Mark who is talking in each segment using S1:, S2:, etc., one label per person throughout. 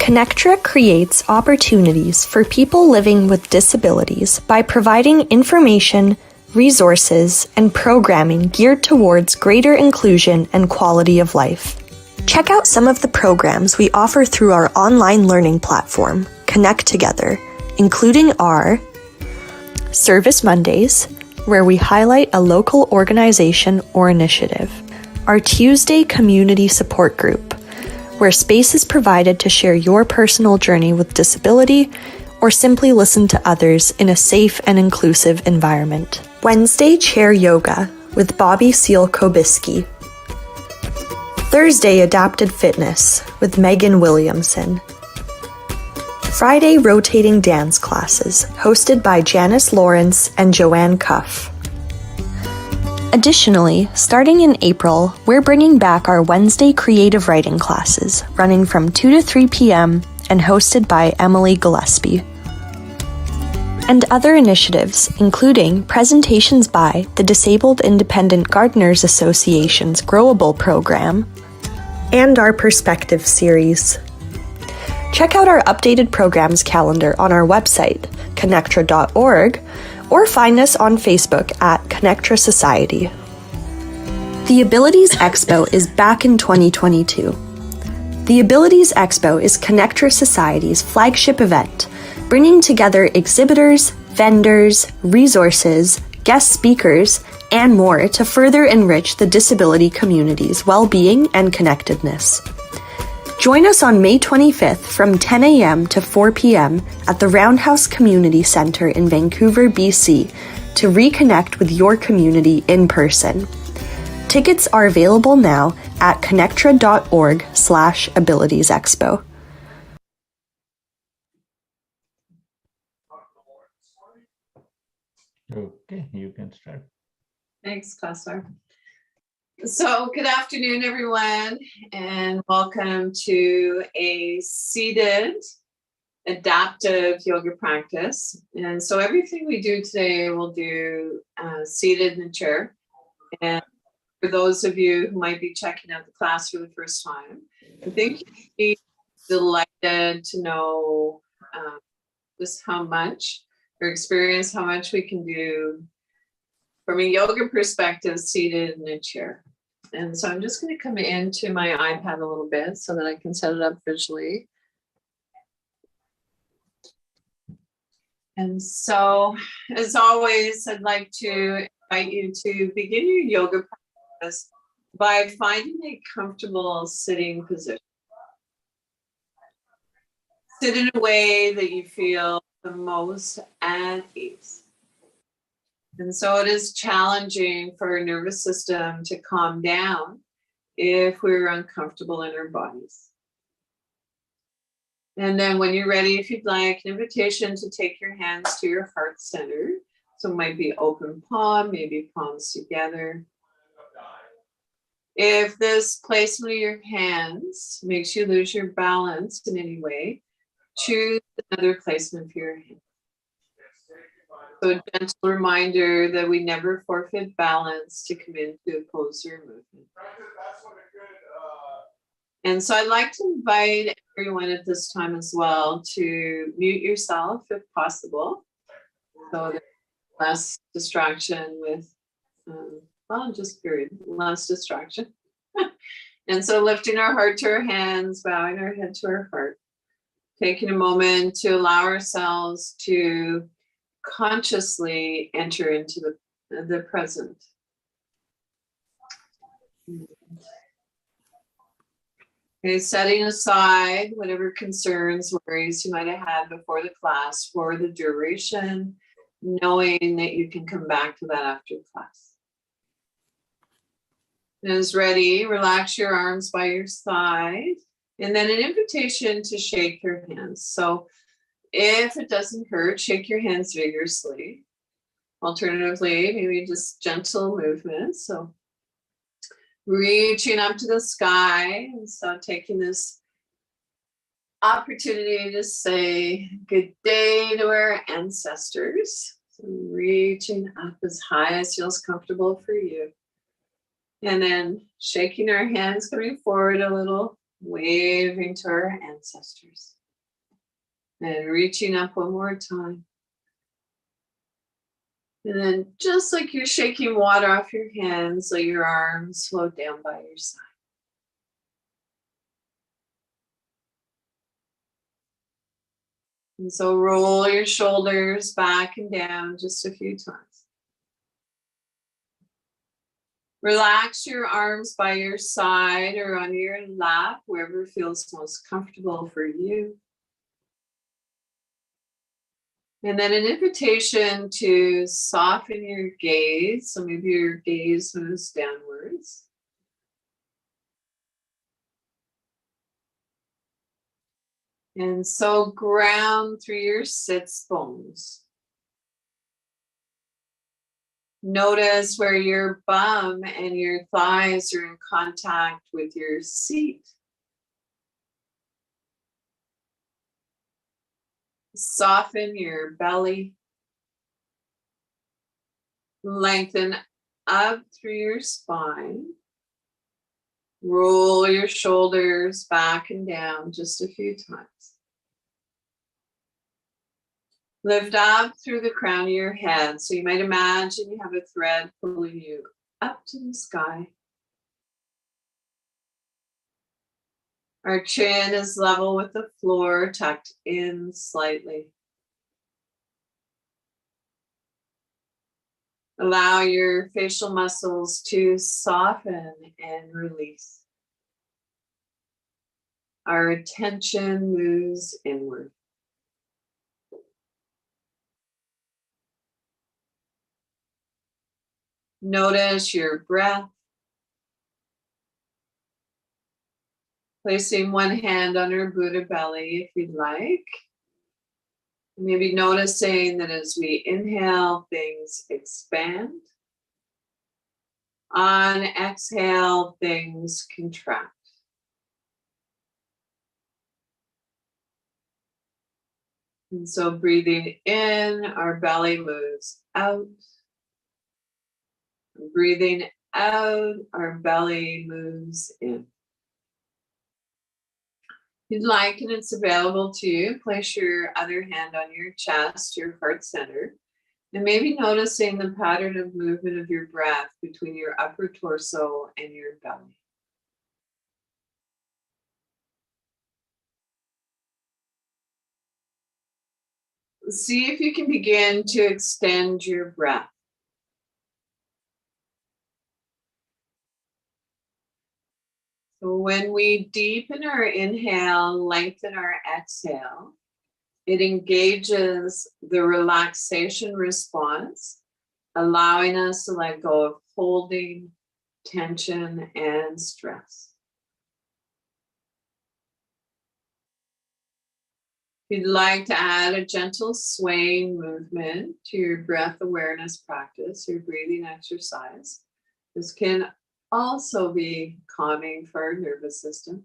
S1: ConnecTogether creates opportunities for people living with disabilities by providing information, resources, and programming geared towards greater inclusion and quality of life. Check out some of the programs we offer through our online learning platform, ConnecTogether, including our Service Mondays, where we highlight a local organization or initiative, our Tuesday Community Support Group, where space is provided to share your personal journey with disability or simply listen to others in a safe and inclusive environment. Wednesday Chair Yoga with Bobbie Seale-Cobiskey. Thursday Adapted Fitness with Megan Williamson. Friday Rotating Dance Classes hosted by Janice Lawrence and Joanne Cuff. Additionally, starting in April, we're bringing back our Wednesday creative writing classes, running from 2 to 3 p.m. and hosted by Emily Gillespie. And other initiatives, including presentations by the Disabled Independent Gardeners Association's Growable program, and our Perspective series. Check out our updated programs calendar on our website, connectra.org, or find us on Facebook at ConnecTogether Society. The Abilities Expo is back in 2022. The Abilities Expo is ConnecTogether Society's flagship event, bringing together exhibitors, vendors, resources, guest speakers, and more to further enrich the disability community's well-being and connectedness. Join us on May 25th from 10 a.m. to 4 p.m. at the Roundhouse Community Centre in Vancouver, BC, to reconnect with your community in person. Tickets are available now at connectra.org/abilitiesexpo.
S2: Okay, you can start.
S3: Thanks, Kassar. So good afternoon, everyone, and welcome to a seated adaptive yoga practice. And so everything we do today, we'll do seated in a chair. And for those of you who might be checking out the class for the first time, I think you'd be delighted to know just how much, or experience how much we can do from a yoga perspective seated in a chair. And so I'm just going to come into my iPad a little bit so that I can set it up visually. And so, as always, I'd like to invite you to begin your yoga practice by finding a comfortable sitting position. Sit in a way that you feel the most at ease. And so it is challenging for our nervous system to calm down if we're uncomfortable in our bodies. And then when you're ready, if you'd like, an invitation to take your hands to your heart center. So it might be open palm, maybe palms together. If this placement of your hands makes you lose your balance in any way, choose another placement for your hands. So a gentle reminder that we never forfeit balance to come into a poser movement. And so I'd like to invite everyone at this time as well to mute yourself if possible. So there's less distraction with, less distraction. And so lifting our heart to our hands, bowing our head to our heart, taking a moment to allow ourselves to consciously enter into the present. Okay, setting aside whatever concerns, worries you might have had before the class for the duration, knowing that you can come back to that after class. As ready, relax your arms by your side, and then an invitation to shake your hands. So if it doesn't hurt, shake your hands vigorously. Alternatively, maybe just gentle movements. So reaching up to the sky, and so taking this opportunity to say good day to our ancestors. So reaching up as high as feels comfortable for you. And then shaking our hands, coming forward a little, waving to our ancestors. And reaching up one more time. And then just like you're shaking water off your hands, let your arms float down by your side. And so roll your shoulders back and down just a few times. Relax your arms by your side or on your lap, wherever feels most comfortable for you. And then an invitation to soften your gaze. So maybe your gaze moves downwards. And so ground through your sits bones. Notice where your bum and your thighs are in contact with your seat. Soften your belly. Lengthen up through your spine. Roll your shoulders back and down just a few times. Lift up through the crown of your head. So you might imagine you have a thread pulling you up to the sky. Our chin is level with the floor, tucked in slightly. Allow your facial muscles to soften and release. Our attention moves inward. Notice your breath. Placing one hand on your Buddha belly if you'd like. Maybe noticing that as we inhale, things expand. On exhale, things contract. And so breathing in, our belly moves out. Breathing out, our belly moves in. If you'd like, and it's available to you, place your other hand on your chest, your heart center, and maybe noticing the pattern of movement of your breath between your upper torso and your belly. See if you can begin to extend your breath. So when we deepen our inhale, lengthen our exhale, it engages the relaxation response, allowing us to let go of holding, tension, and stress. If you'd like to add a gentle swaying movement to your breath awareness practice, your breathing exercise, this can also be calming for our nervous system.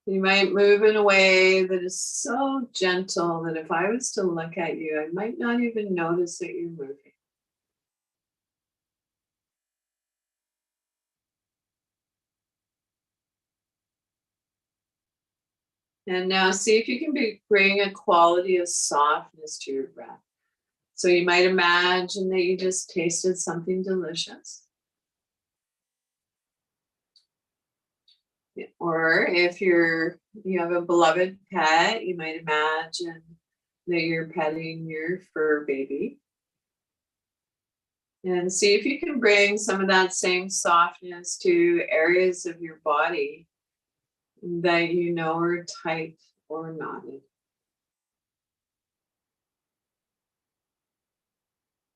S3: You might move in a way that is so gentle that if I was to look at you, I might not even notice that you're moving. And now see if you can bring a quality of softness to your breath. So you might imagine that you just tasted something delicious. Or if you have a beloved pet, you might imagine that you're petting your fur baby. And see if you can bring some of that same softness to areas of your body that you know are tight or knotted.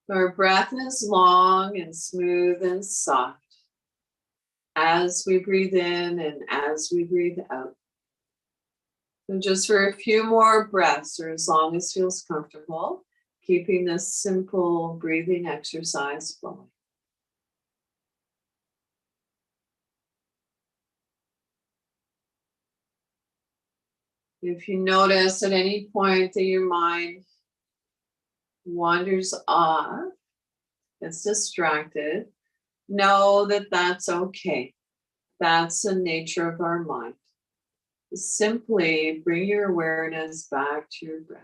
S3: Our breath is long and smooth and soft as we breathe in and as we breathe out. So just for a few more breaths, or as long as feels comfortable, keeping this simple breathing exercise flowing. If you notice at any point that your mind wanders off, gets distracted, know that that's okay. That's the nature of our mind. simply bring your awareness back to your breath.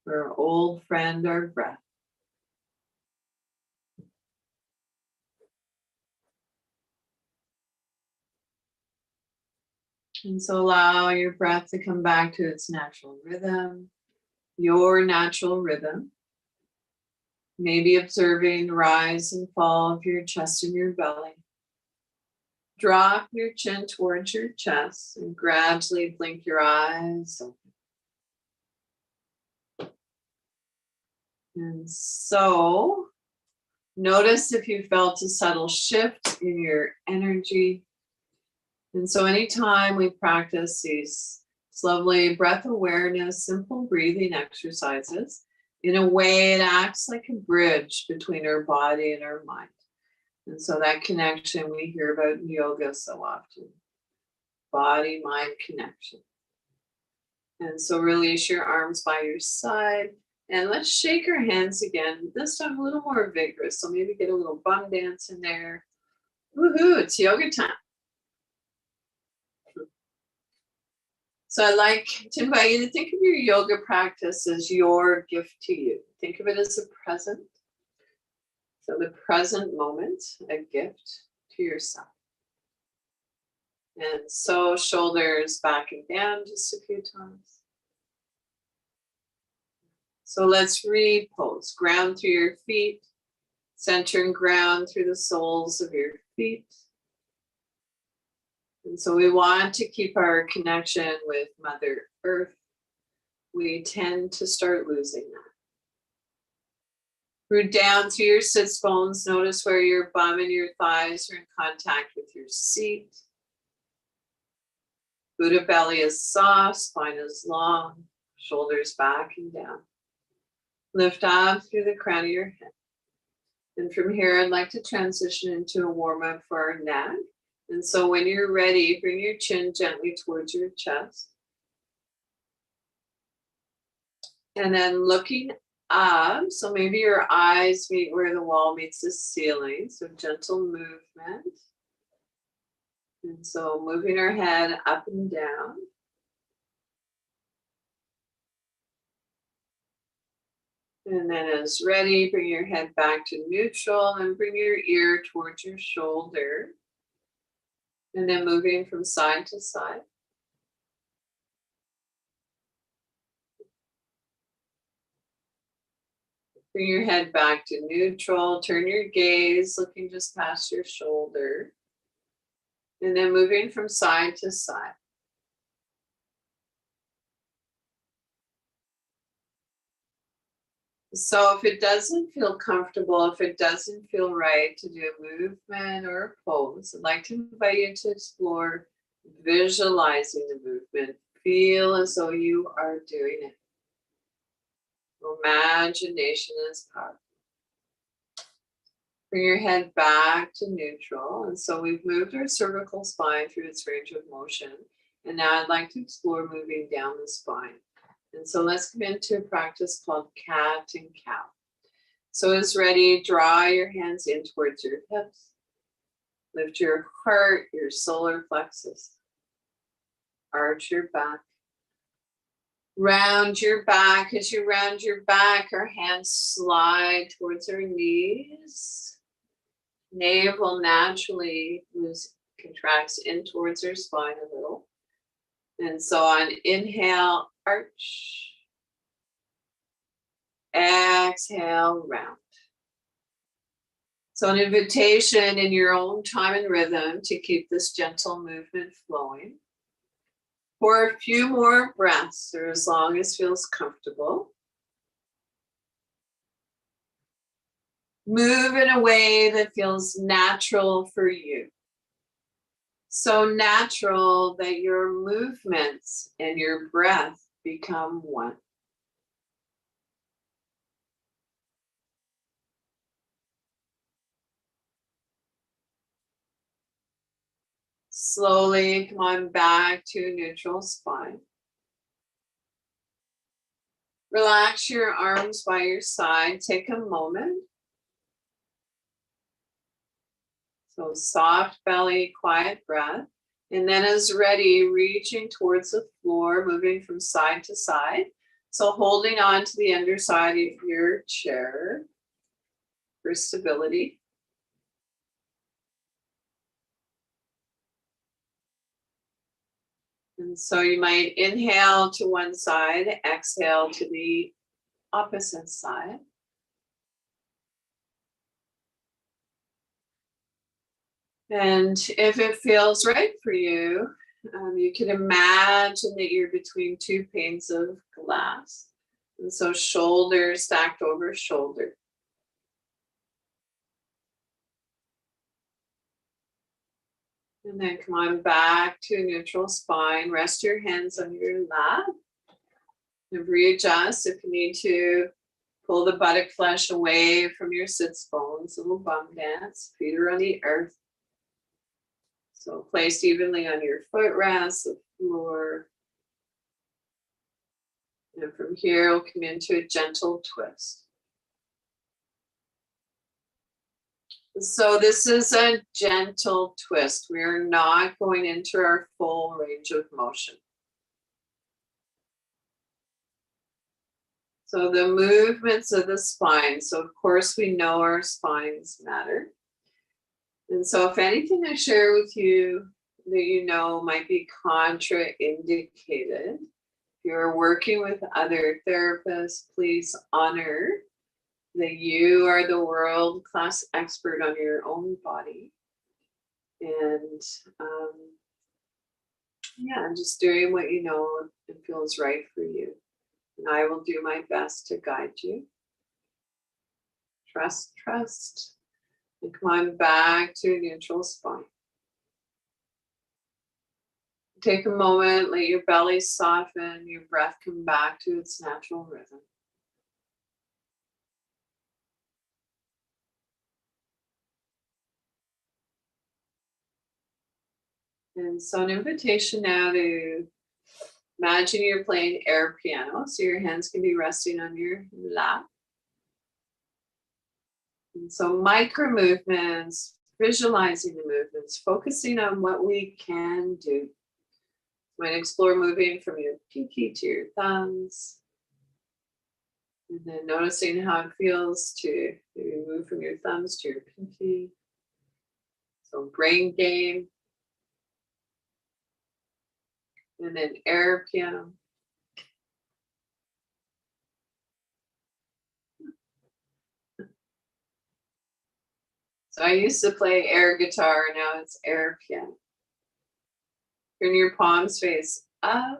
S3: Our old friend, our breath. And so allow your breath to come back to its natural rhythm, your natural rhythm. Maybe observing the rise and fall of your chest and your belly. Drop your chin towards your chest and gradually blink your eyes open. And so notice if you felt a subtle shift in your energy. And so anytime we practice these lovely breath awareness, simple breathing exercises, in a way it acts like a bridge between our body and our mind. And so that connection we hear about in yoga so often, body-mind connection. And so release your arms by your side and let's shake our hands again, this time a little more vigorous. So maybe get a little bum dance in there. Woohoo, it's yoga time. So I'd like to invite you to think of your yoga practice as your gift to you. Think of it as a present. So the present moment, a gift to yourself. And so shoulders back and down just a few times. So let's repose. Ground through your feet. Center and ground through the soles of your feet. And so we want to keep our connection with Mother Earth. We tend to start losing that. Root down through your sits bones. Notice where your bum and your thighs are in contact with your seat. Buddha belly is soft, spine is long, shoulders back and down. Lift up through the crown of your head. And from here, I'd like to transition into a warm-up for our neck. And so when you're ready, bring your chin gently towards your chest. And then looking up, so maybe your eyes meet where the wall meets the ceiling, so gentle movement. And so moving our head up and down. And then as ready, bring your head back to neutral and bring your ear towards your shoulder. And then moving from side to side. Bring your head back to neutral. Turn your gaze, looking just past your shoulder. And then moving from side to side. So if it doesn't feel comfortable, if it doesn't feel right to do a movement or a pose, I'd like to invite you to explore visualizing the movement. Feel as though you are doing it. Imagination is powerful. Bring your head back to neutral. And so we've moved our cervical spine through its range of motion. And now I'd like to explore moving down the spine. And so let's come into a practice called cat and cow. So as ready, draw your hands in towards your hips. Lift your heart, your solar plexus. Arch your back. Round your back. As you round your back, our hands slide towards our knees. Navel naturally contracts in towards our spine a little. And so on inhale, arch. Exhale, round. So an invitation in your own time and rhythm to keep this gentle movement flowing. For a few more breaths, or as long as feels comfortable. Move in a way that feels natural for you. So natural that your movements and your breath become one. Slowly come on back to neutral spine. Relax your arms by your side. Take a moment. So soft belly, quiet breath. And then as ready, reaching towards the floor, moving from side to side. So holding on to the underside of your chair for stability. And so you might inhale to one side, exhale to the opposite side. And if it feels right for you, you can imagine that you're between two panes of glass. And so shoulder stacked over shoulder. And then come on back to a neutral spine. Rest your hands on your lap. And readjust if you need to. Pull the buttock flesh away from your sits bones. A little bum dance. Feet are on the earth. So placed evenly on your footrest, the floor. And from here, we'll come into a gentle twist. So this is a gentle twist. We are not going into our full range of motion. So the movements of the spine. So of course we know our spines matter. And so if anything I share with you that you know might be contraindicated, if you're working with other therapists, please honor that you are the world-class expert on your own body. And yeah, just doing what you know and feels right for you. And I will do my best to guide you. Trust, trust. And come on back to a neutral spine. Take a moment, let your belly soften, your breath come back to its natural rhythm. And so an invitation now to imagine you're playing air piano. So your hands can be resting on your lap. And so micro movements, visualizing the movements, focusing on what we can do. You might explore moving from your pinky to your thumbs. And then noticing how it feels to maybe move from your thumbs to your pinky. So brain game. And then air piano. So I used to play air guitar, now it's air piano. Turn your palms face up.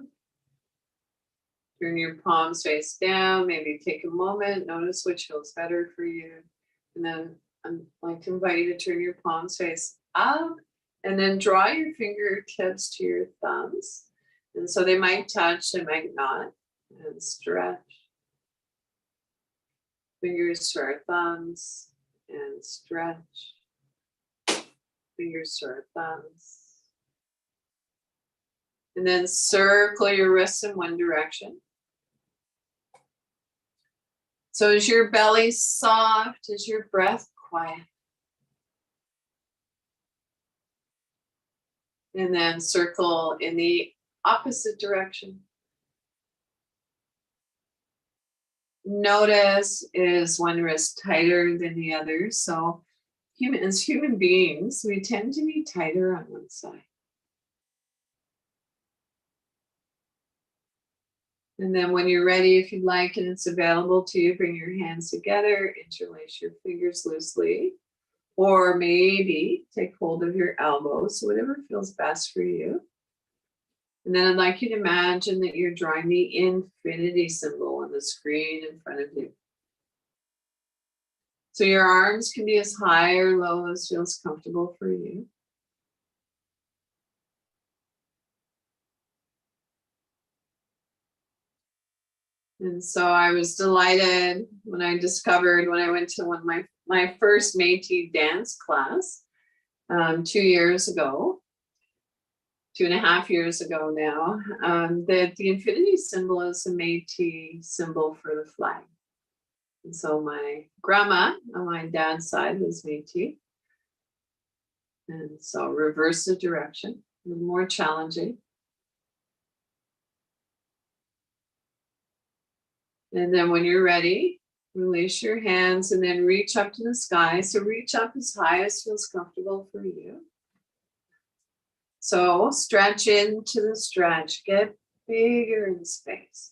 S3: Turn your palms face down. Maybe take a moment, notice which feels better for you. And then I'd like to invite you to turn your palms face up and then draw your fingertips to your thumbs. And so they might touch, they might not. And stretch. Fingers to our thumbs and stretch. Fingers to our thumbs. And then circle your wrists in one direction. So is your belly soft? Is your breath quiet? And then circle in the opposite direction. Notice, is one wrist tighter than the other? So as human beings, we tend to be tighter on one side. And then when you're ready, if you'd like, and it's available to you, bring your hands together, interlace your fingers loosely, or maybe take hold of your elbows, whatever feels best for you. And then I'd like you to imagine that you're drawing the infinity symbol on the screen in front of you. So your arms can be as high or low as feels comfortable for you. And so I was delighted when I went to one of my first Métis dance class 2 years ago, 2.5 years ago now, that the infinity symbol is a Métis symbol for the flag. And so my grandma on my dad's side was Métis. And so reverse the direction. more challenging. And then when you're ready, release your hands and then reach up to the sky. So reach up as high as feels comfortable for you. So stretch into the stretch, get bigger in space.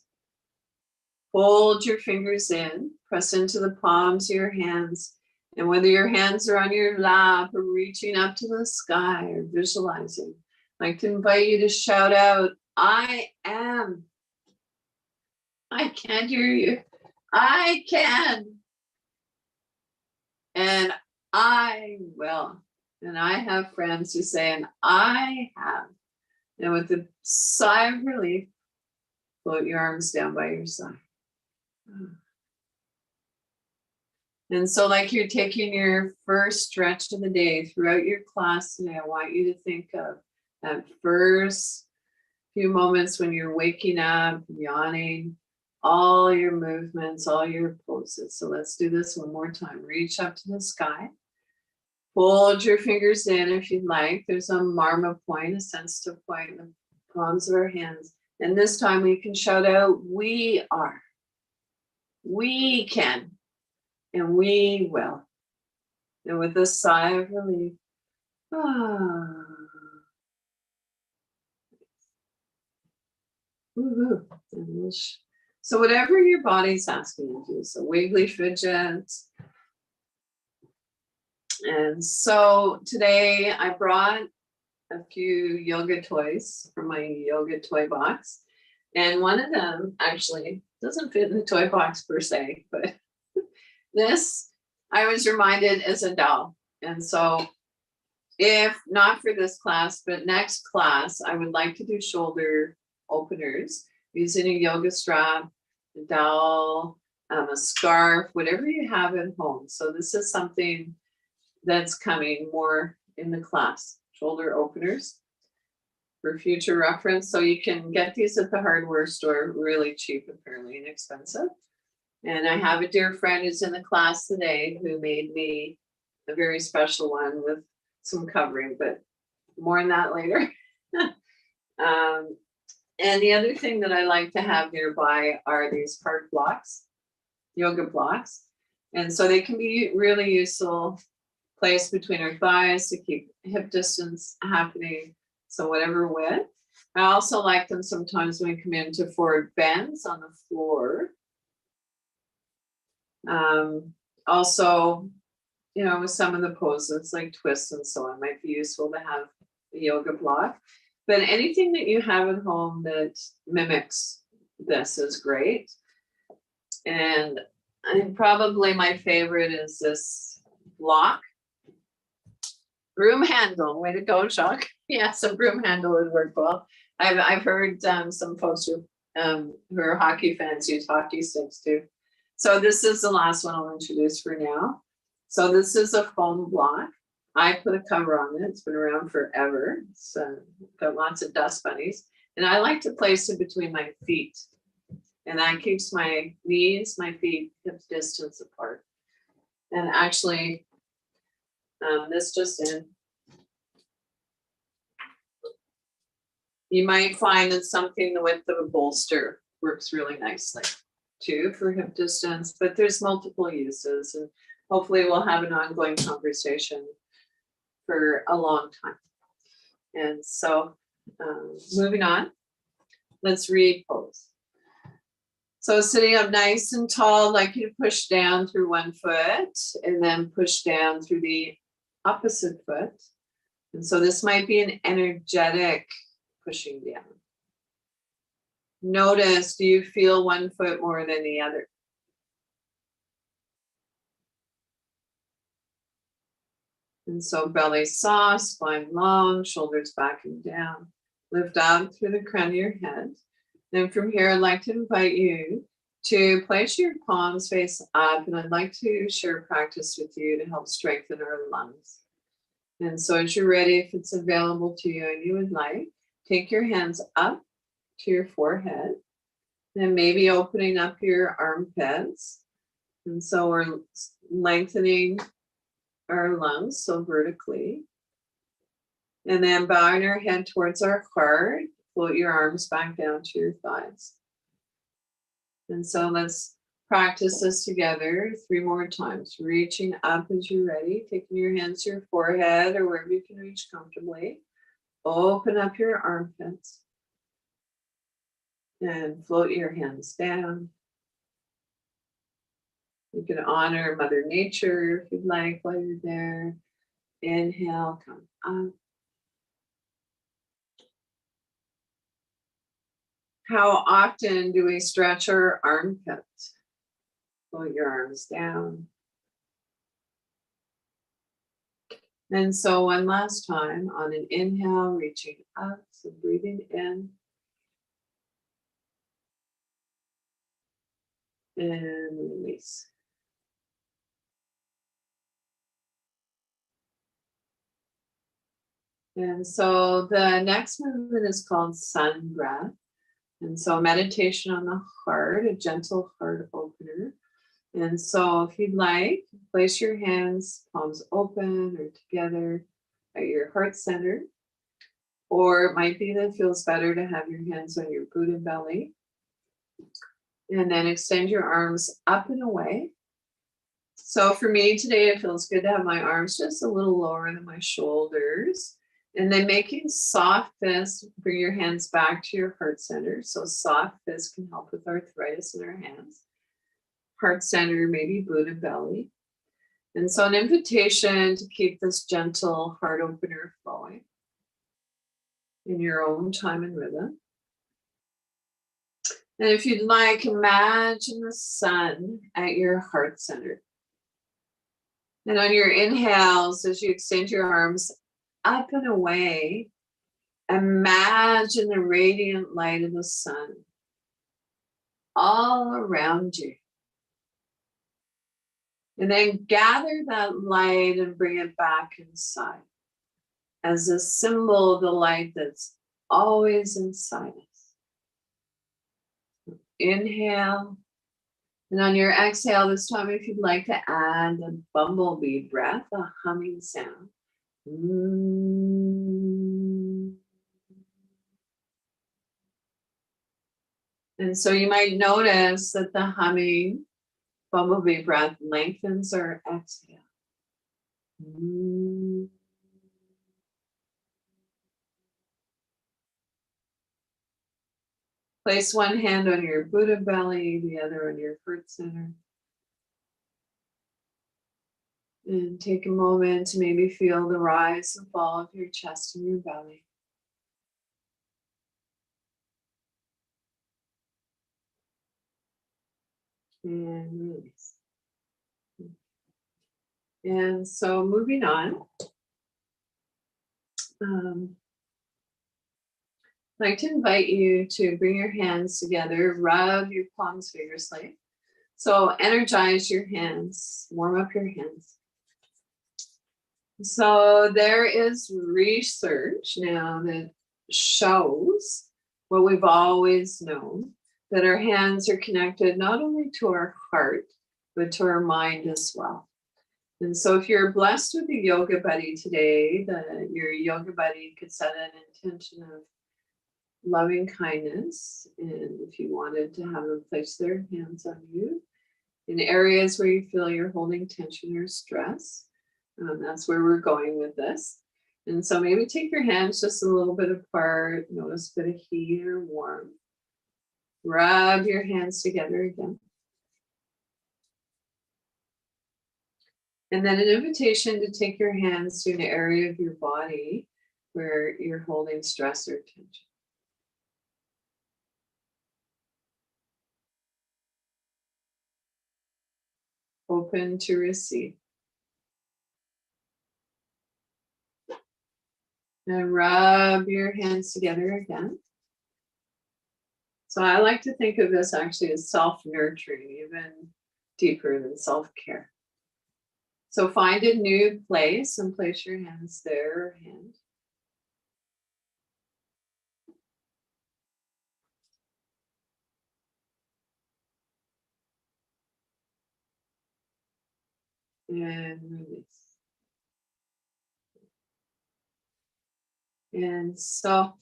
S3: Hold your fingers in, press into the palms of your hands. And whether your hands are on your lap or reaching up to the sky or visualizing, I'd like to invite you to shout out, I am. I can't hear you. I can. And I will. And I have friends who say, and I have. And with a sigh of relief, float your arms down by your side. And so like you're taking your first stretch of the day throughout your class today, I want you to think of that first few moments when you're waking up, yawning, all your movements, all your poses. So let's do this one more time. Reach up to the sky. Hold your fingers in if you'd like. There's a marma point, a sensitive point in the palms of our hands. And this time we can shout out, we are. We can. And we will. And with a sigh of relief, Woo-hoo. So whatever your body's asking you to do, so wiggly fidgets. And so today I brought a few yoga toys from my yoga toy box. And one of them actually doesn't fit in the toy box per se, but this I was reminded is a doll. And so if not for this class, but next class, I would like to do shoulder openers using a yoga strap, a dowel, a scarf, whatever you have at home. So this is something that's coming more in the class, shoulder openers for future reference. So you can get these at the hardware store, really cheap and fairly inexpensive. And I have a dear friend who's in the class today who made me a very special one with some covering, but more on that later. And the other thing that I like to have nearby are these park blocks, yoga blocks. And so they can be really useful, placed between our thighs to keep hip distance happening. So whatever width. I also like them sometimes when we come into forward bends on the floor. Also, you know, with some of the poses like twists and so on, might be useful to have a yoga block. But anything that you have at home that mimics this is great. And I think probably my favorite is this block. Broom handle, way to go, Jacques. Yes, a broom handle would work well. I've heard some folks who are hockey fans use hockey sticks too. So this is the last one I'll introduce for now. So this is a foam block. I put a cover on it. It's been around forever. It's got lots of dust bunnies. And I like to place it between my feet. And that keeps my knees, my feet, hip distance apart. And actually, this just in. You might find that something with the bolster works really nicely too for hip distance, but there's multiple uses, and hopefully we'll have an ongoing conversation for a long time. And so moving on, let's read pose. So sitting up nice and tall, I'd like you to push down through one foot and then push down through the opposite foot. And so this might be an energetic pushing down. Notice, do you feel one foot more than the other? And so belly soft, spine long, shoulders back and down. Lift up through the crown of your head. Then from here, I'd like to invite you to place your palms face up, and I'd like to share a practice with you to help strengthen our lungs. And so as you're ready, if it's available to you and you would like, take your hands up to your forehead, and maybe opening up your armpits. And so we're lengthening our lungs, so vertically. And then bowing your head towards our heart, float your arms back down to your thighs. And so let's practice this together 3 more times. Reaching up as you're ready, taking your hands to your forehead or wherever you can reach comfortably. Open up your armpits and float your hands down. You can honor Mother Nature if you'd like while you're there. Inhale, come up. How often do we stretch our armpits? Float your arms down. And so one last time on an inhale, reaching up, so breathing in. And release. And so the next movement is called sun breath. And so meditation on the heart, a gentle heart opener. And so if you'd like, place your hands, palms open or together at your heart center. Or it might be that it feels better to have your hands on your Buddha belly. And then extend your arms up and away. So for me today, it feels good to have my arms just a little lower than my shoulders. And then making soft fists, bring your hands back to your heart center. So soft fists can help with arthritis in our hands. Heart center, maybe Buddha belly. And so an invitation to keep this gentle heart opener flowing in your own time and rhythm. And if you'd like, imagine the sun at your heart center. And on your inhales, as you extend your arms up and away, imagine the radiant light of the sun all around you. And then gather that light and bring it back inside as a symbol of the light that's always inside us. Inhale. And on your exhale, this time, if you'd like to add a bumblebee breath, a humming sound. And so you might notice that the humming bumblebee breath lengthens our exhale. Place one hand on your Buddha belly, the other on your heart center. And take a moment to maybe feel the rise and fall of your chest and your belly. And release. And so moving on. I'd like to invite you to bring your hands together, rub your palms vigorously. So energize your hands, warm up your hands. So there is research now that shows what we've always known, that our hands are connected not only to our heart, but to our mind as well. And so if you're blessed with a yoga buddy today, your yoga buddy could set an intention of loving kindness. And if you wanted to have them place their hands on you in areas where you feel you're holding tension or stress, that's where we're going with this. And so maybe take your hands just a little bit apart, notice a bit of heat or warmth. Rub your hands together again. And then an invitation to take your hands to an area of your body where you're holding stress or tension. Open to receive. And rub your hands together again. So I like to think of this actually as self-nurturing, even deeper than self-care. So find a new place and place your hands there or hand. And release. And so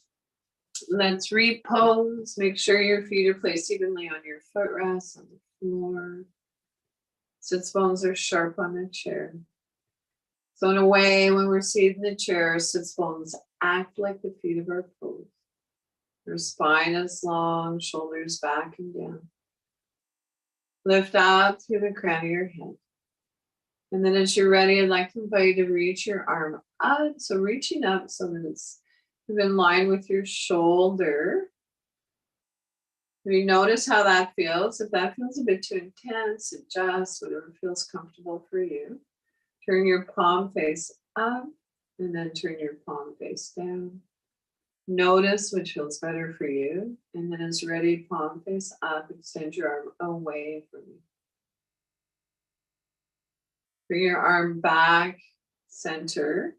S3: let's repose. Make sure your feet are placed evenly on your footrests on the floor. Sits bones are sharp on the chair. So in a way, when we're seated in the chair, sits bones act like the feet of our pose. Your spine is long, shoulders back and down. Lift up through the crown of your head. And then as you're ready, I'd like to invite you to reach your arm up. So reaching up so that it's in line with your shoulder. We notice how that feels. If that feels a bit too intense, adjust whatever feels comfortable for you. Turn your palm face up and then turn your palm face down. Notice which feels better for you. And then as ready, palm face up, extend your arm away from you. Bring your arm back, center,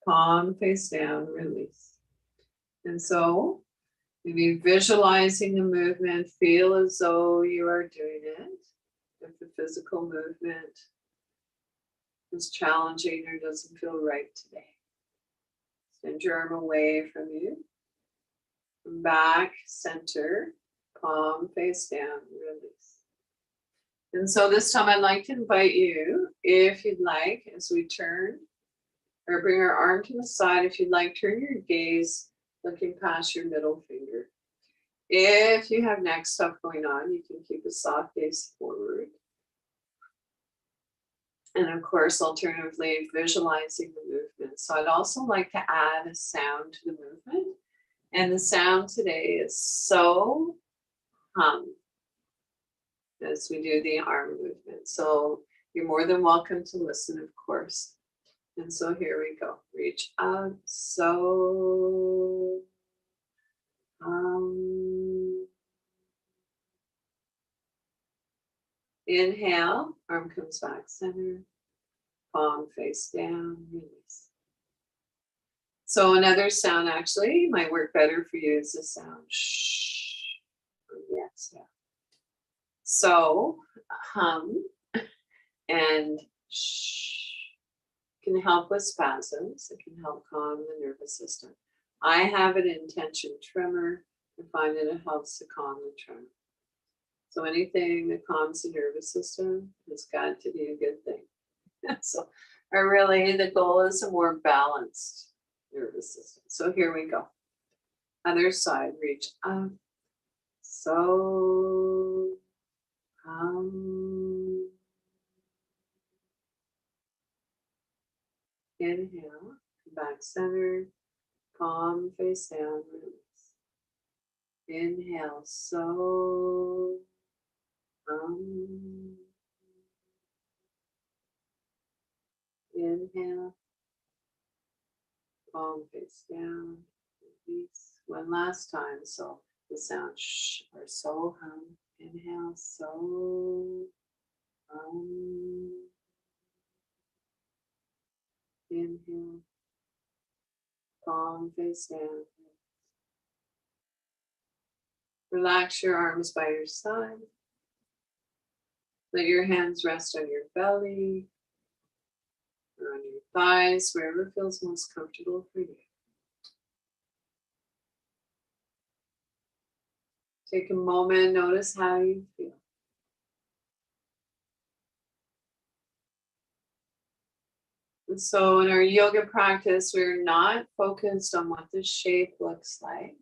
S3: palm face down, release. And so maybe visualizing the movement, feel as though you are doing it. If the physical movement is challenging or doesn't feel right today. Send your arm away from you. Back, center, palm face down, release. And so this time I'd like to invite you, if you'd like, as we turn or bring our arm to the side, if you'd like, turn your gaze looking past your middle finger. If you have neck stuff going on, you can keep a soft gaze forward. And of course, alternatively, visualizing the movement. So I'd also like to add a sound to the movement. And the sound today is so hum as we do the arm movement. So you're more than welcome to listen, of course. And so here we go. Reach up, so inhale, arm comes back center, palm face down, release. So another sound actually might work better for you is the sound shh on the exhale. So hum and shh can help with spasms. It can help calm the nervous system. I have an intention tremor. I find that it helps to calm the tremor. So anything that calms the nervous system has got to be a good thing. So really the goal is a more balanced nervous system. So here we go. Other side, reach up. So inhale, back center, palm face down, release. Inhale, so inhale, palm face down, release. One last time, so the sound shh or so hum. Inhale, so inhale, palm face down. Relax your arms by your side. Let your hands rest on your belly or on your thighs, wherever feels most comfortable for you. Take a moment, notice how you feel. And so in our yoga practice, we're not focused on what the shape looks like.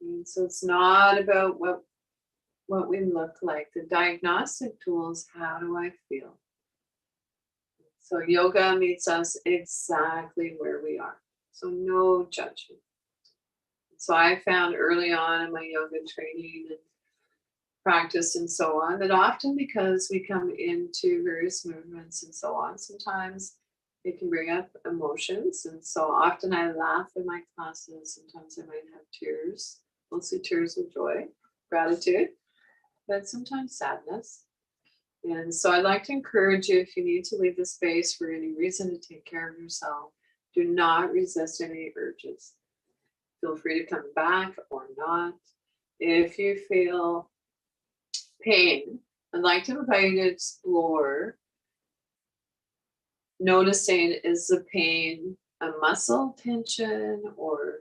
S3: And so it's not about what we look like. The diagnostic tool is how do I feel? So yoga meets us exactly where we are. So no judgment. So I found early on in my yoga training and practice and so on, that often because we come into various movements and so on, sometimes it can bring up emotions. And so often I laugh in my classes. Sometimes I might have tears, mostly tears of joy, gratitude, but sometimes sadness. And so I'd like to encourage you, if you need to leave the space for any reason to take care of yourself, do not resist any urges. Feel free to come back or not. If you feel pain, I'd like to invite you to explore noticing, is the pain a muscle tension, or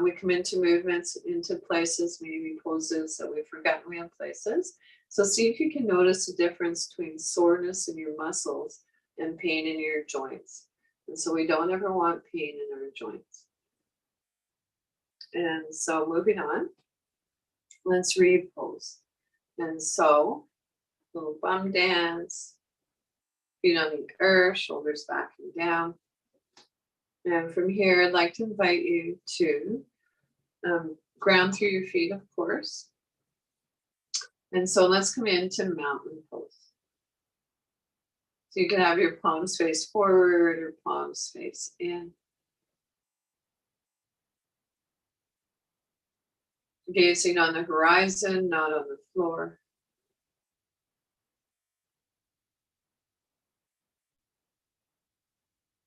S3: we come into movements, into places, maybe poses that we've forgotten we have places. So see if you can notice the difference between soreness in your muscles and pain in your joints. And so we don't ever want pain in our joints. And so moving on, let's repose. And so little bum dance, feet on the earth, shoulders back and down. And from here, I'd like to invite you to ground through your feet, of course. And so let's come into mountain pose. So you can have your palms face forward or palms face in. Gazing on the horizon, not on the floor.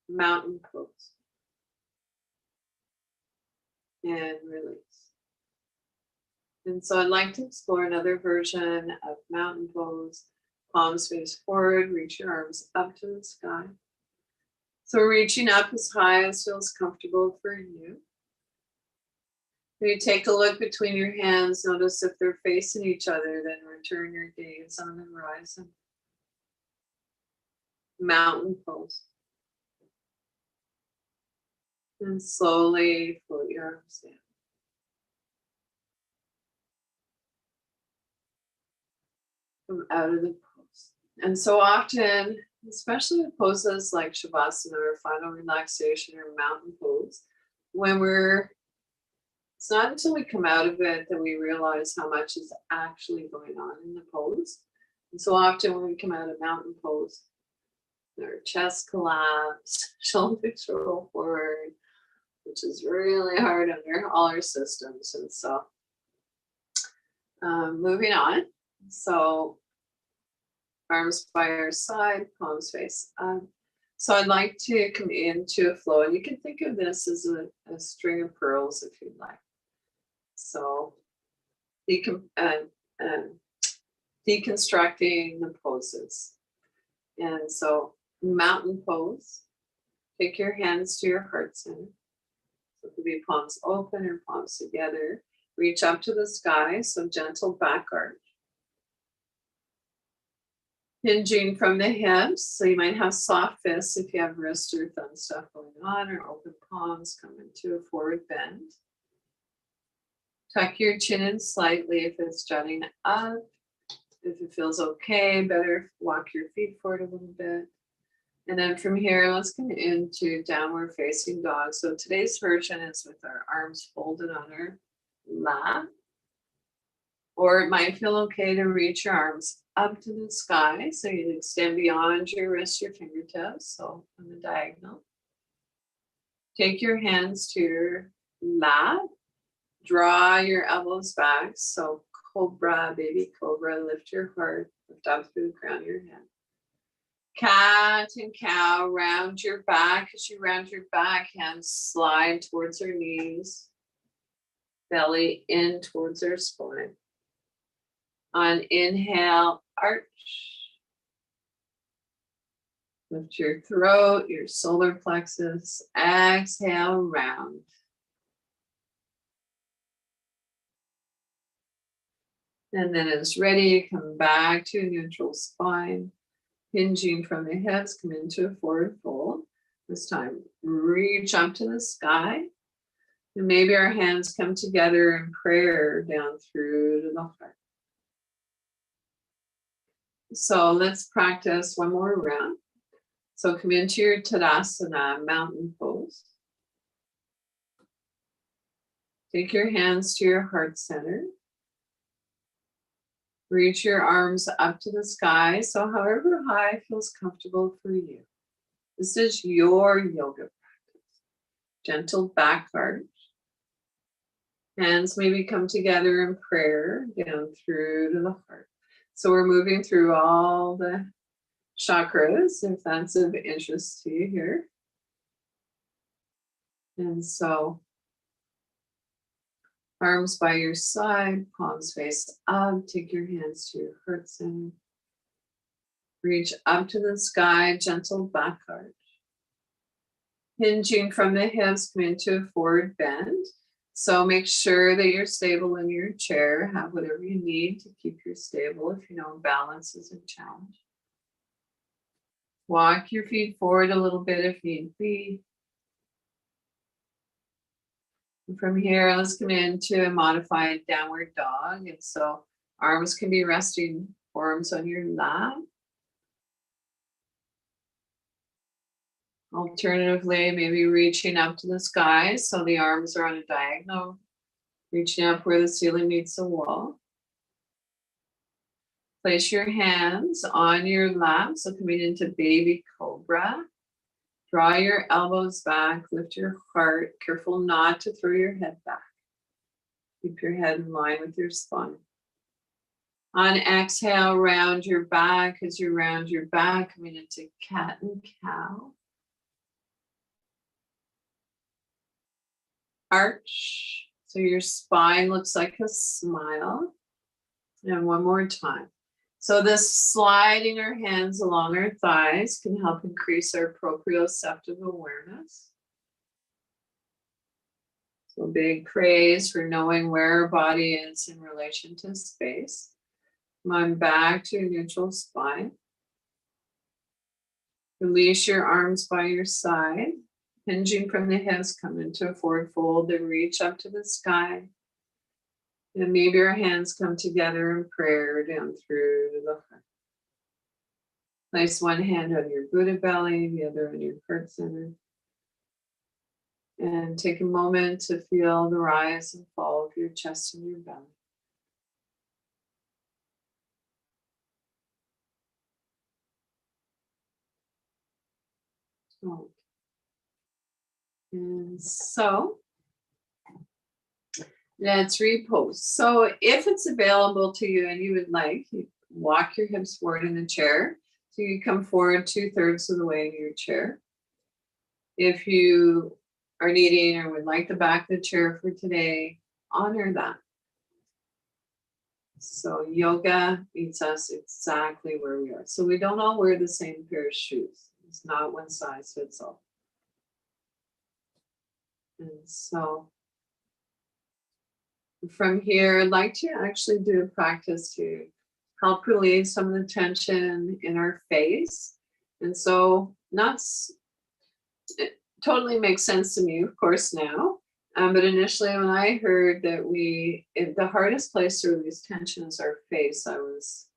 S3: Mountain pose. And release. And so I'd like to explore another version of mountain pose. Palms face forward, reach your arms up to the sky. So reaching up as high as feels comfortable for you. When you take a look between your hands, notice if they're facing each other, then return your gaze on the horizon. Mountain pose. And slowly float your arms down. Come out of the pose. And so often, especially with poses like Shavasana or final relaxation or mountain pose, it's not until we come out of it that we realize how much is actually going on in the pose. And so often when we come out of mountain pose, our chest collapse, shoulders roll forward, which is really hard under all our systems. And so moving on. So arms by our side, palms face up. So I'd like to come into a flow, and you can think of this as a string of pearls if you'd like. So deconstructing the poses. And so mountain pose, take your hands to your heart center. So it could be palms open or palms together. Reach up to the sky, so gentle back arch. Hinging from the hips, so you might have soft fists if you have wrist or thumb stuff going on, or open palms, come into a forward bend. Tuck your chin in slightly if it's jutting up. If it feels okay, better walk your feet forward a little bit. And then from here, let's come into downward facing dog. So today's version is with our arms folded on our lap. Or it might feel okay to reach your arms up to the sky. So you extend beyond your wrist, your fingertips, so on the diagonal. Take your hands to your lap. Draw your elbows back. So cobra, baby cobra, lift your heart, lift up through the crown of your head. Cat and cow, round your back. As you round your back, hands slide towards our knees. Belly in towards our spine. On inhale, arch. Lift your throat, your solar plexus. Exhale, round. And then as ready, come back to a neutral spine. Hinging from the hips, come into a forward fold. This time, reach up to the sky. And maybe our hands come together in prayer down through to the heart. So let's practice one more round. So come into your Tadasana, mountain pose. Take your hands to your heart center. Reach your arms up to the sky, so however high feels comfortable for you. This is your yoga practice. Gentle back arch. Hands maybe come together in prayer down through to the heart. So we're moving through all the chakras, if that's of interest to you here. And so arms by your side, palms face up. Take your hands to your heart center. Reach up to the sky, gentle back arch. Hinging from the hips, come into a forward bend. So make sure that you're stable in your chair. Have whatever you need to keep you stable if you know balance is a challenge. Walk your feet forward a little bit if need be. And from here, let's come into a modified downward dog. And so arms can be resting, forearms on your lap. Alternatively, maybe reaching up to the sky. So the arms are on a diagonal, reaching up where the ceiling meets the wall. Place your hands on your lap. So coming into baby cobra. Draw your elbows back, lift your heart. Careful not to throw your head back. Keep your head in line with your spine. On exhale, round your back. As you round your back, coming into cat and cow. Arch, so your spine looks like a smile. And one more time. So this sliding our hands along our thighs can help increase our proprioceptive awareness. So big praise for knowing where our body is in relation to space. Come on back to your neutral spine. Release your arms by your side. Hinging from the hips, come into a forward fold, then reach up to the sky. And maybe our hands come together in prayer down through the heart. Place one hand on your Buddha belly, the other on your heart center. And take a moment to feel the rise and fall of your chest and your belly. Okay. And so let's repose. So if it's available to you and you would like, you walk your hips forward in the chair. So you come forward 2/3 of the way in your chair. If you are needing or would like the back of the chair for today, honor that. So yoga meets us exactly where we are. So we don't all wear the same pair of shoes. It's not one size fits all. And so from here, I'd like to actually do a practice to help relieve some of the tension in our face. And so it totally makes sense to me, of course, now. But initially when I heard that the hardest place to release tension is our face, I was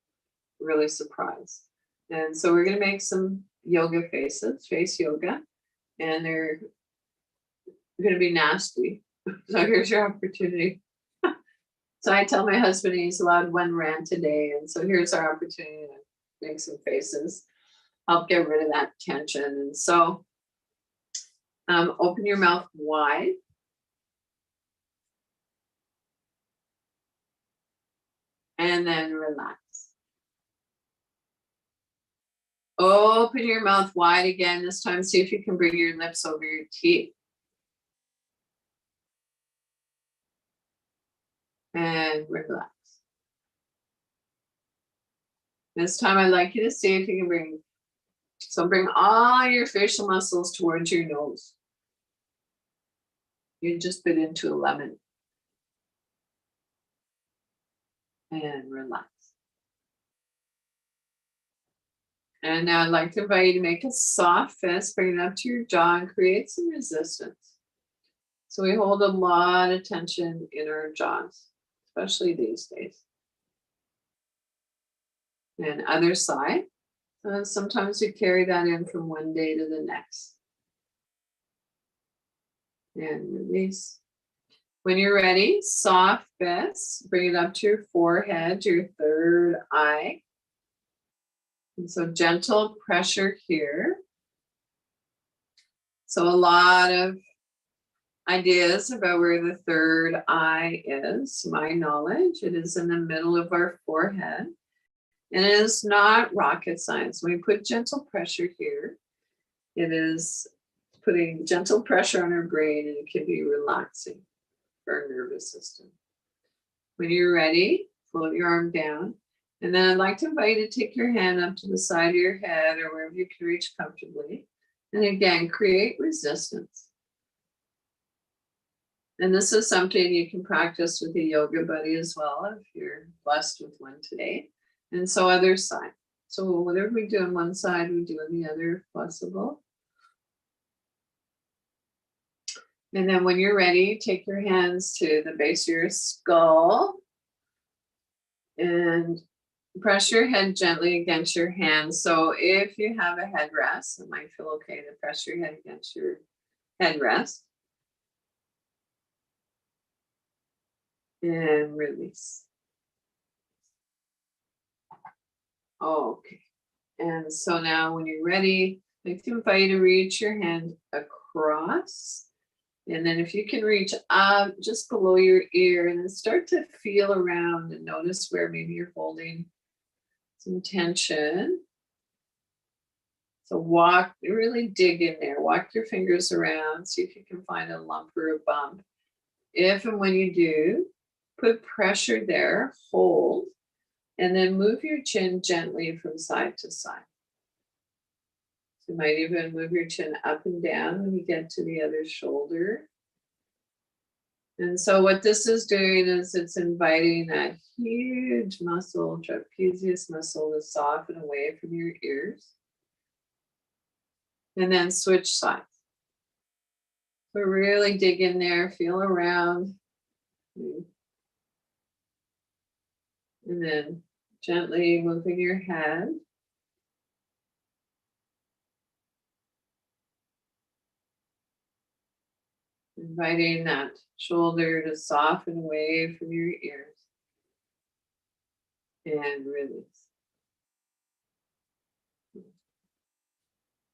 S3: really surprised. And so we're going to make some yoga faces, face yoga, and they're going to be nasty. So here's your opportunity. So I tell my husband he's allowed one rant a day. And so here's our opportunity to make some faces, help get rid of that tension. And so open your mouth wide. And then relax. Open your mouth wide again. This time, see if you can bring your lips over your teeth. And relax. This time I'd like you to see if you can bring all your facial muscles towards your nose. You just bit into a lemon. And relax. And now I'd like to invite you to make a soft fist, bring it up to your jaw and create some resistance. So we hold a lot of tension in our jaws, especially these days. And other side. Sometimes we carry that in from one day to the next. And release. When you're ready, soft fist, bring it up to your forehead, your third eye. And so gentle pressure here. So a lot of ideas about where the third eye is. To my knowledge, it is in the middle of our forehead. And it is not rocket science. When we put gentle pressure here, it is putting gentle pressure on our brain, and it can be relaxing for our nervous system. When you're ready, float your arm down. And then I'd like to invite you to take your hand up to the side of your head or wherever you can reach comfortably. And again, create resistance. And this is something you can practice with a yoga buddy as well, if you're blessed with one today. And so other side. So whatever we do on one side, we do on the other if possible. And then when you're ready, take your hands to the base of your skull and press your head gently against your hands. So if you have a headrest, it might feel okay to press your head against your headrest. And release. Okay. And so now when you're ready, I like to invite you to reach your hand across. And then if you can reach up just below your ear and then start to feel around and notice where maybe you're holding some tension. So really dig in there. Walk your fingers around. See if you can find a lump or a bump. If and when you do, put pressure there, hold, and then move your chin gently from side to side. So you might even move your chin up and down when you get to the other shoulder. And so what this is doing is it's inviting that huge muscle, trapezius muscle, to soften away from your ears. And then switch sides. So really dig in there, feel around. And then gently moving your head. Inviting that shoulder to soften away from your ears. And release.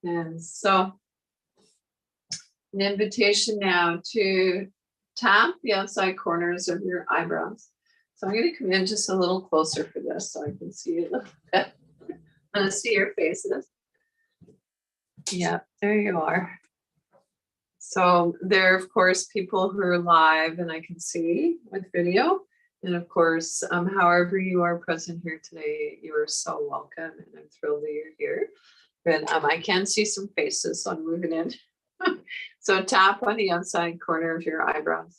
S3: And so, an invitation now to tap the outside corners of your eyebrows. So I'm going to come in just a little closer for this so I can see you a little bit. I'm going to see your faces. Yeah, there you are. So there are, of course, people who are live and I can see with video. And of course, however you are present here today, you are so welcome. And I'm thrilled that you're here. But I can see some faces, so I'm moving in. So tap on the outside corner of your eyebrows.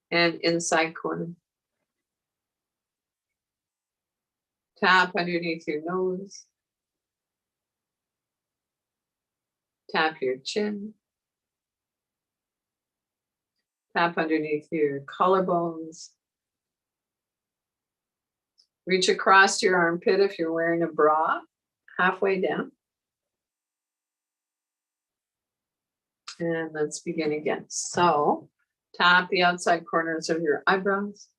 S3: And inside corner. Tap underneath your nose. Tap your chin. Tap underneath your collarbones. Reach across your armpit if you're wearing a bra, halfway down. And let's begin again. So tap the outside corners of your eyebrows.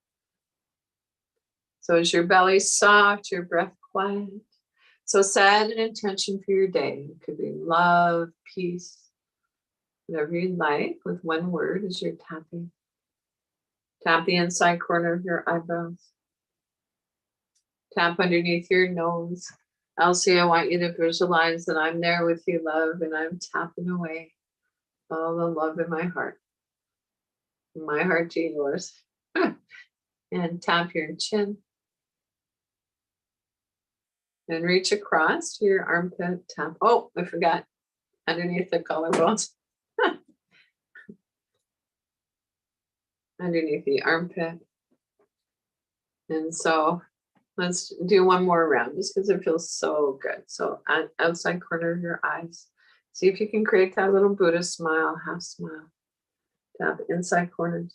S3: So is your belly soft, your breath quiet? So set an intention for your day. It could be love, peace, whatever you'd like, with one word as you're tapping. Tap the inside corner of your eyebrows. Tap underneath your nose. Elsie, I want you to visualize that I'm there with you, love, and I'm tapping away all the love in my heart. My heart to yours. And tap your chin. And reach across to your armpit. Tap. Oh, I forgot. Underneath the collarbones. Underneath the armpit. And so let's do one more round just because it feels so good. So outside corner of your eyes. See if you can create that little Buddha smile, half smile. Tap inside corners.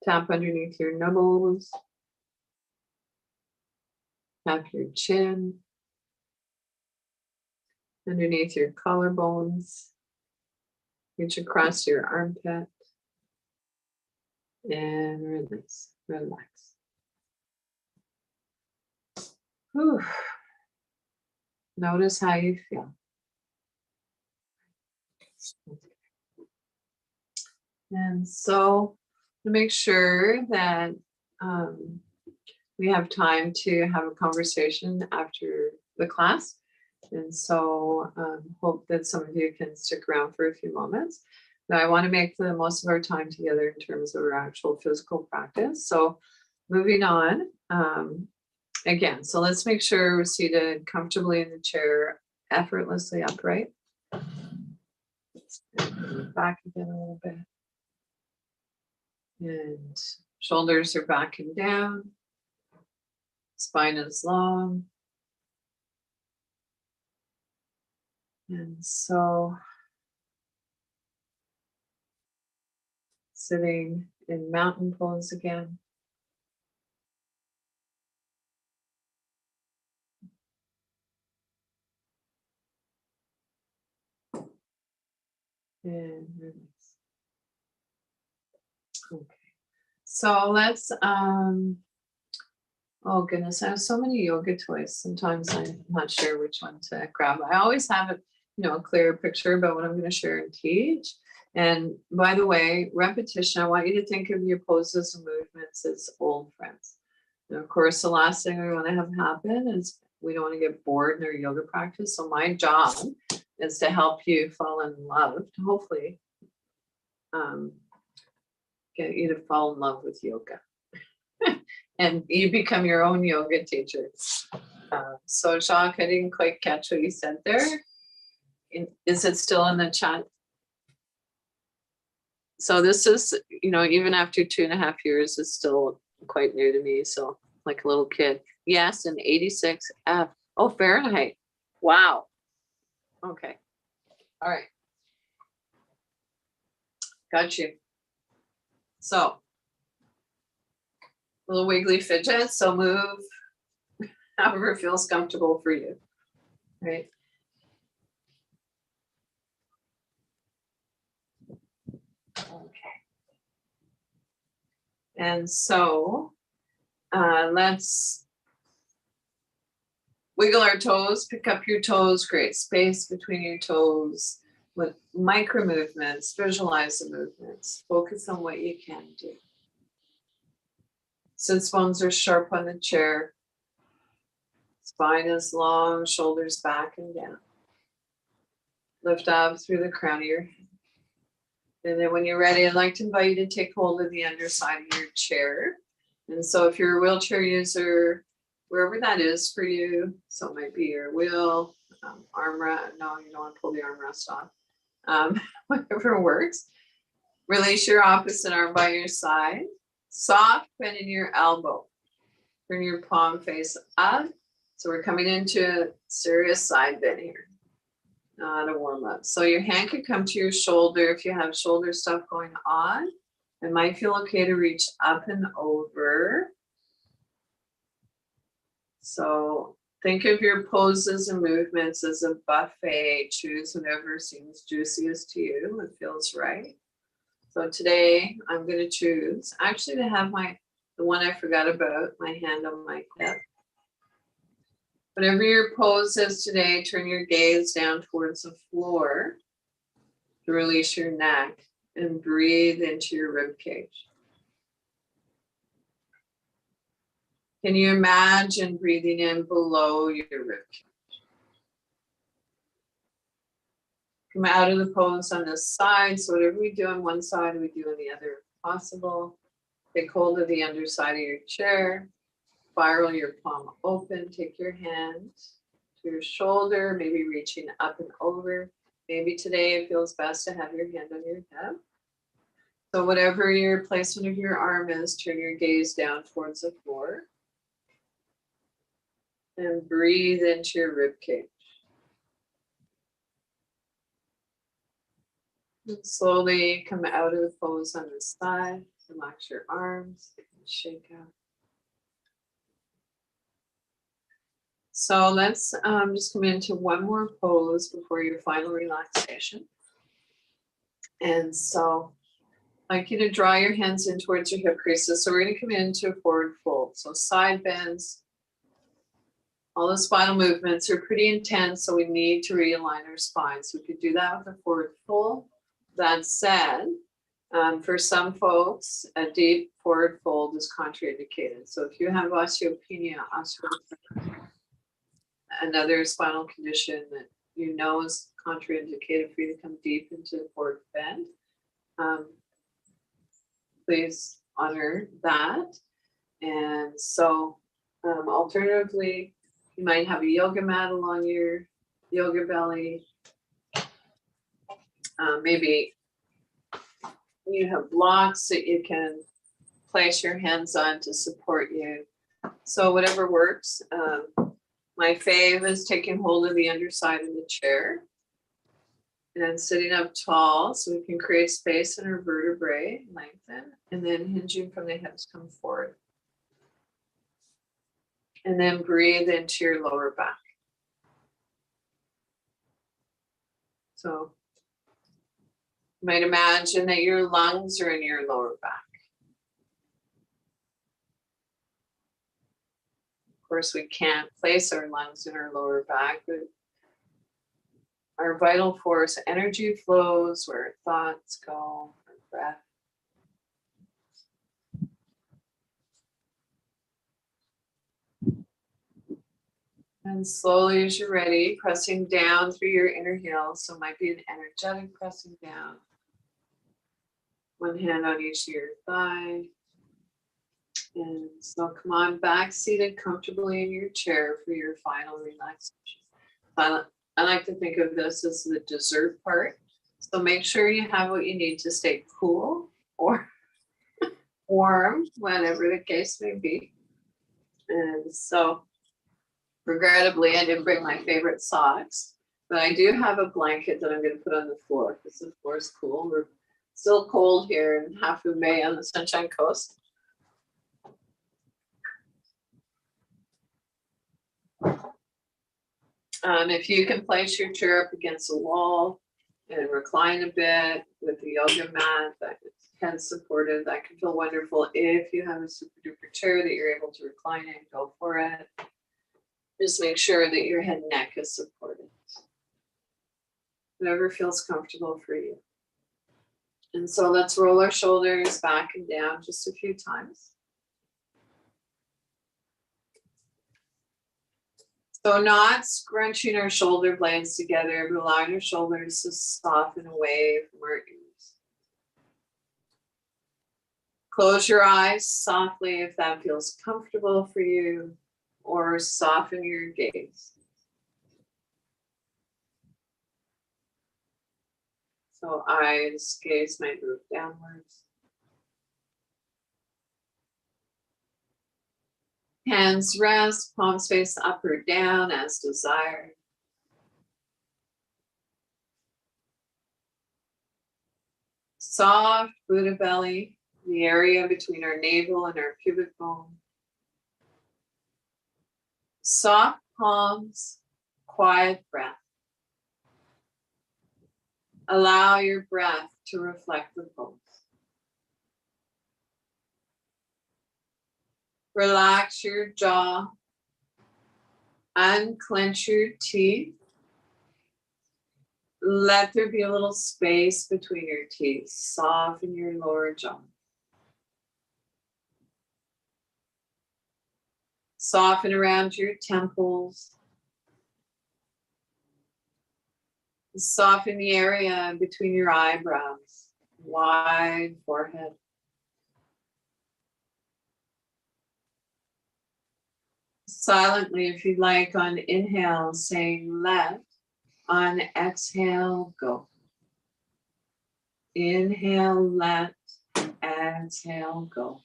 S3: Tap underneath your nose. Tap your chin. Underneath your collarbones. Reach across your armpit. And release. Relax. Whew. Notice how you feel. And so to make sure that we have time to have a conversation after the class. And so hope that some of you can stick around for a few moments. Now I want to make the most of our time together in terms of our actual physical practice. So moving on, Again, so let's make sure we're seated comfortably in the chair, effortlessly upright. Back again a little bit. And shoulders are back and down. Spine is long. And so sitting in mountain pose again. And release. Okay. So let's oh goodness, I have so many yoga toys. Sometimes I'm not sure which one to grab. I always have a clear picture about what I'm going to share and teach. And by the way, repetition, I want you to think of your poses and movements as old friends. And of course, the last thing we want to have happen is we don't want to get bored in our yoga practice. So my job is to help you fall in love, to hopefully get you to fall in love with yoga. And you become your own yoga teacher. So Jacques, I didn't quite catch what you said there. Is it still in the chat? So this is, even after 2.5 years, it's still quite new to me. So like a little kid. Yes, and 86 F. Oh, Fahrenheit. Wow. Okay. All right. Got you. So little wiggly fidget. So move however feels comfortable for you. Right. Okay. And so let's wiggle our toes, pick up your toes, create space between your toes with micro movements, visualize the movements, focus on what you can do. Sits bones are sharp on the chair, spine is long, shoulders back and down. Lift up through the crown of your head. And then when you're ready, I'd like to invite you to take hold of the underside of your chair. And so if you're a wheelchair user, wherever that is for you, so it might be your wheel, armrest, no, you don't want to pull the armrest off, whatever works. Release your opposite arm by your side. Soft bend in your elbow. Turn your palm face up. So we're coming into a serious side bend here. Not a warm up. So your hand could come to your shoulder if you have shoulder stuff going on. It might feel okay to reach up and over. So think of your poses and movements as a buffet. Choose whatever seems juiciest to you. It feels right. So today I'm going to choose actually to have the one I forgot about, my hand on my hip. Whatever your pose is today, turn your gaze down towards the floor to release your neck and breathe into your rib cage. Can you imagine breathing in below your rib cage? Come out of the pose on this side. So whatever we do on one side, we do on the other if possible. Take hold of the underside of your chair. Spiral your palm open. Take your hand to your shoulder, maybe reaching up and over. Maybe today it feels best to have your hand on your hip. So whatever your placement of your arm is, turn your gaze down towards the floor. And breathe into your rib cage. And slowly come out of the pose on this side. Relax your arms and shake out. So let's just come into one more pose before your final relaxation. And so I'd like you to draw your hands in towards your hip creases. So we're going to come into a forward fold. So side bends, all the spinal movements are pretty intense, so we need to realign our spine. So we could do that with a forward fold. That said, for some folks, a deep forward fold is contraindicated. So if you have osteopenia, another spinal condition that you know is contraindicated for you to come deep into the forward bend, please honor that. And so Alternatively, you might have a yoga mat along your yoga belly. Maybe you have blocks that you can place your hands on to support you. So whatever works. My fave is taking hold of the underside of the chair and sitting up tall so we can create space in our vertebrae, lengthen, and then hinging from the hips, come forward. And then breathe into your lower back. So you might imagine that your lungs are in your lower back. Of course, we can't place our lungs in our lower back, but our vital force energy flows where our thoughts go, our breath. And slowly as you're ready, pressing down through your inner heels. So it might be an energetic pressing down. One hand on each of your thigh. And so come on back, seated comfortably in your chair for your final relaxation. I like to think of this as the dessert part. So make sure you have what you need to stay cool or warm, whatever the case may be. And so regrettably, I didn't bring my favorite socks, but I do have a blanket that I'm going to put on the floor because the floor is cool. We're still cold here in half of May on the Sunshine Coast. If you can place your chair up against the wall and recline a bit with the yoga mat that head supported, that can feel wonderful. If you have a super duper chair that you're able to recline in, go for it. Just make sure that your head and neck is supported. Whatever feels comfortable for you. And so let's roll our shoulders back and down just a few times. So not scrunching our shoulder blades together, but allowing our shoulders to soften away from our ears. Close your eyes softly if that feels comfortable for you, or soften your gaze. So eyes, gaze might move downwards. Hands rest, palms face up or down as desired. Soft Buddha belly, the area between our navel and our pubic bone. Soft palms, quiet breath. Allow your breath to reflect the pose. Relax your jaw, unclench your teeth. Let there be a little space between your teeth. Soften your lower jaw. Soften around your temples. Soften the area between your eyebrows. Wide forehead. Silently, if you'd like, on inhale, saying let. On exhale, go. Inhale, let. Exhale, go.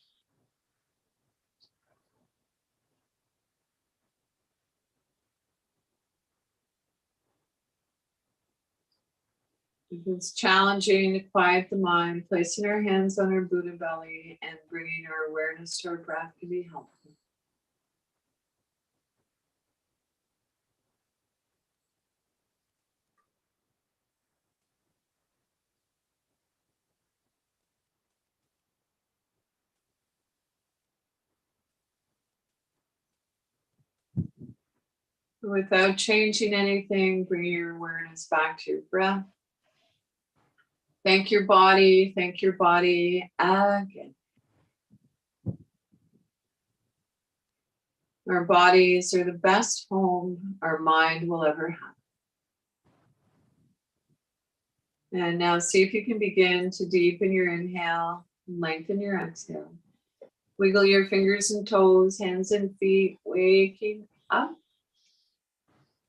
S3: If it's challenging to quiet the mind, placing our hands on our Buddha belly and bringing our awareness to our breath can be helpful. Without changing anything, bring your awareness back to your breath. Thank your body again. Our bodies are the best home our mind will ever have. And now see if you can begin to deepen your inhale, lengthen your exhale. Wiggle your fingers and toes, hands and feet, waking up.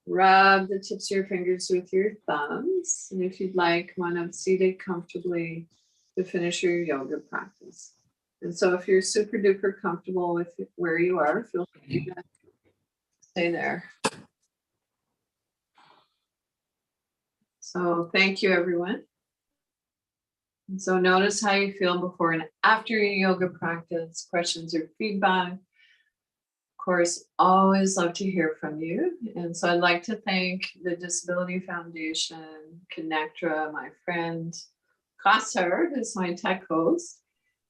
S3: Rub the tips of your fingers with your thumbs. And if you'd like, one up seated comfortably to finish your yoga practice. And so if you're super duper comfortable with where you are, feel free to stay there. So thank you, everyone. And so notice how you feel before and after your yoga practice, questions or feedback. Of course, always love to hear from you. And so I'd like to thank the Disability Foundation, ConnecTogether, my friend Kassar, who's my tech host,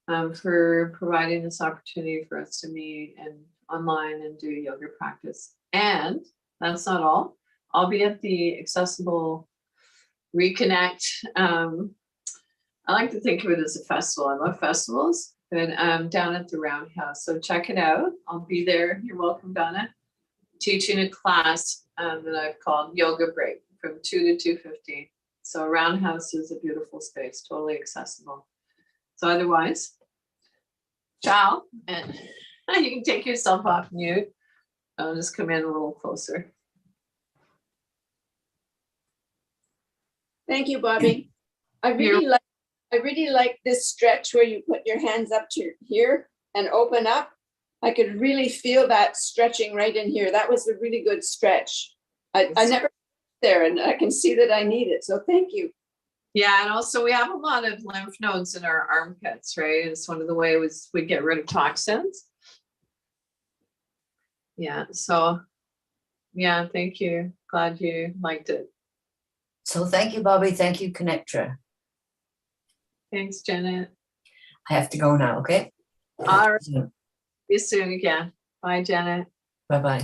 S3: for providing this opportunity for us to meet and online and do yoga practice. And that's not all. I'll be at the Accessible Reconnect. I like to think of it as a festival. I love festivals, but down at the Roundhouse. So check it out. I'll be there. You're welcome, Donna. Teaching a class that I've called Yoga Break from 2 to 2:15. So Roundhouse is a beautiful space, totally accessible. So otherwise, ciao. And you can take yourself off mute. I'll just come in a little closer.
S4: Thank you, Bobbie. I really like this stretch where you put your hands up to here and open up. I could really feel that stretching right in here. That was a really good stretch. I never there, and I can see that I need it. So thank you.
S3: Yeah, and also we have a lot of lymph nodes in our armpits, right? It's one of the ways we get rid of toxins. Yeah, so yeah, thank you. Glad you liked it.
S5: So thank you, Bobbie. Thank you, ConnecTogether.
S3: Thanks, Janet.
S5: I have to go now, okay?
S3: All right. See you soon again. Bye, Janet.
S5: Bye-bye.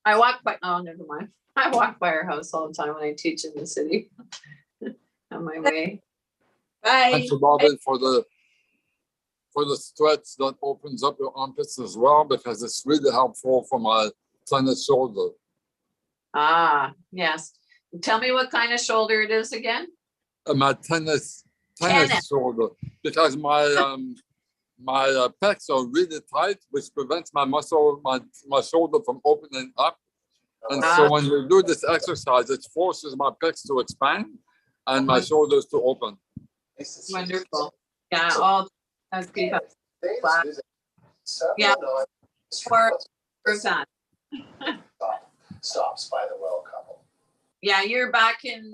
S3: I walk by, oh, never mind. I walk by our house all the time when I teach in the city on my way.
S4: Bye.
S6: Thank you, Bobbie, for the stretch that opens up your armpits as well, because it's really helpful for my tennis shoulder.
S3: Ah, yes. Tell me what kind of shoulder it is again.
S6: My tennis shoulder, because my pecs are really tight, which prevents my shoulder from opening up. And so when you do this exercise, it forces my pecs to expand and my shoulders to open.
S3: Wonderful. Yeah, all as people. Yeah, for that.
S7: Stops by the well couple.
S3: Yeah, you're back in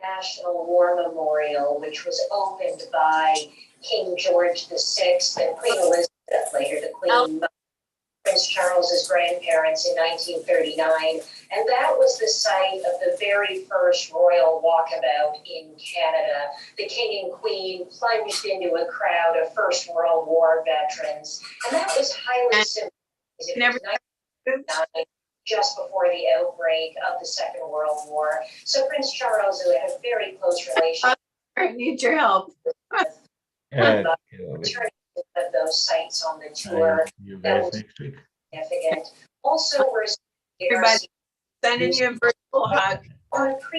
S8: National War Memorial, which was opened by King George VI and Queen Elizabeth, later the Queen, Prince Charles's grandparents in 1939. And that was the site of the very first royal walkabout in Canada. The King and Queen plunged into a crowd of First World War veterans. And that was highly symbolic. Just before the outbreak of the Second World War. So Prince Charles, who had a very close relationship,
S3: I need your help.
S8: returning of those sites on the tour.
S2: You
S8: That
S2: guys
S8: was
S2: next week.
S8: significant. Also, we're
S3: Everybody sending you a virtual hug.
S8: on pre